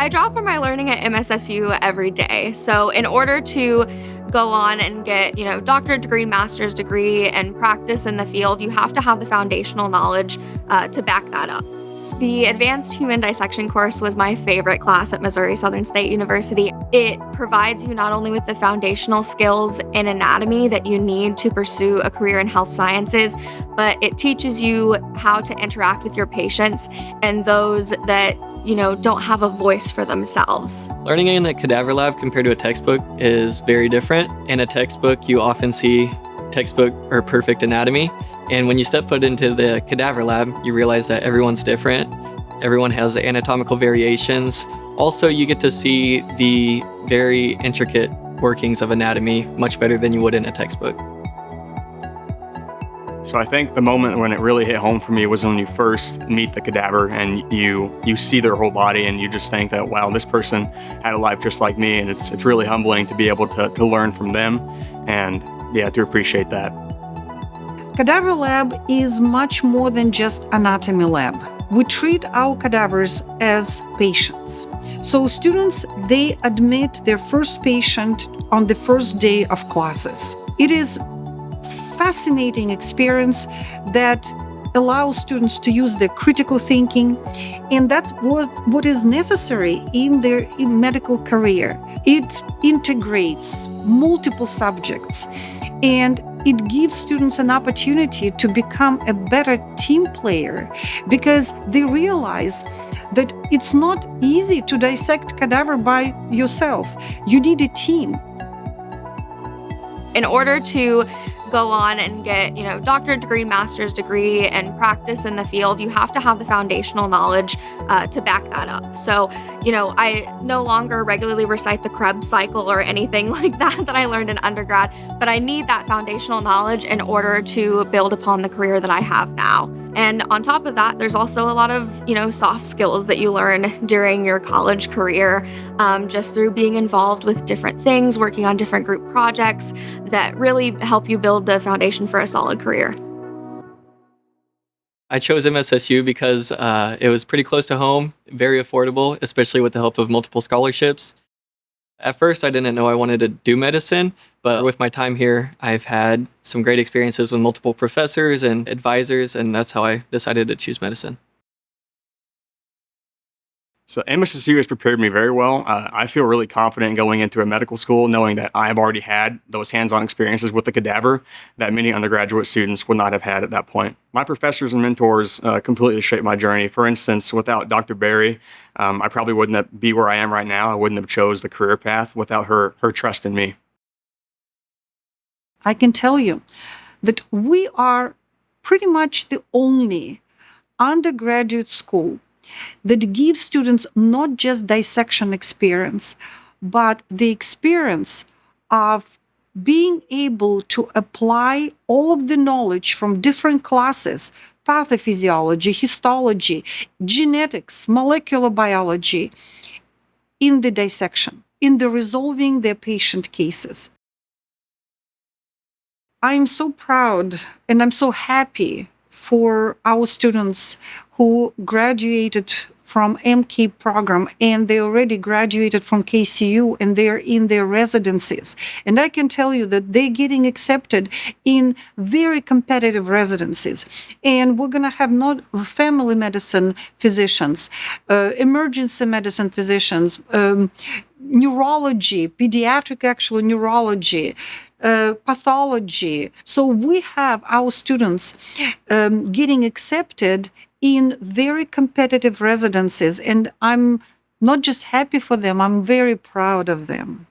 I draw from my learning at MSSU every day. So in order to go on and get, doctorate degree, master's degree, and practice in the field, you have to have the foundational knowledge to back that up. The Advanced Human Dissection course was my favorite class at Missouri Southern State University. It provides you not only with the foundational skills in anatomy that you need to pursue a career in health sciences, but it teaches you how to interact with your patients and those that, don't have a voice for themselves. Learning in a cadaver lab compared to a textbook is very different. In a textbook, you often see textbook or perfect anatomy. And when you step foot into the cadaver lab, you realize that everyone's different. Everyone has anatomical variations. Also, you get to see the very intricate workings of anatomy much better than you would in a textbook. So I think the moment when it really hit home for me was when you first meet the cadaver and you see their whole body and you just think that, wow, this person had a life just like me. And it's really humbling to be able to learn from them and to appreciate that. Cadaver lab is much more than just anatomy lab. We treat our cadavers as patients. So students, they admit their first patient on the first day of classes. It is fascinating experience that allows students to use their critical thinking, and that's what is necessary in their medical career. It integrates multiple subjects, and it gives students an opportunity to become a better team player because they realize that it's not easy to dissect cadaver by yourself. You need a team. In order to go on and get, doctorate degree, master's degree, and practice in the field, you have to have the foundational knowledge to back that up. So, I no longer regularly recite the Krebs cycle or anything like that I learned in undergrad, but I need that foundational knowledge in order to build upon the career that I have now. And on top of that, there's also a lot of, soft skills that you learn during your college career, just through being involved with different things, working on different group projects that really help you build the foundation for a solid career. I chose MSSU because it was pretty close to home, very affordable, especially with the help of multiple scholarships. At first, I didn't know I wanted to do medicine, but with my time here, I've had some great experiences with multiple professors and advisors, and that's how I decided to choose medicine. So MSSU has prepared me very well. I feel really confident going into a medical school knowing that I've already had those hands-on experiences with the cadaver that many undergraduate students would not have had at that point. My professors and mentors completely shaped my journey. For instance, without Dr. Berry, I probably wouldn't be where I am right now. I wouldn't have chose the career path without her trust in me. I can tell you that we are pretty much the only undergraduate school that gives students not just dissection experience, but the experience of being able to apply all of the knowledge from different classes, pathophysiology, histology, genetics, molecular biology, in the dissection, in the resolving their patient cases. I'm so proud and I'm so happy for our students who graduated from MK program and they already graduated from KCU and they're in their residencies. And I can tell you that they're getting accepted in very competitive residencies. And we're going to have not family medicine physicians, emergency medicine physicians, neurology, pediatric neurology, pathology. So we have our students getting accepted in very competitive residencies, and I'm not just happy for them, I'm very proud of them.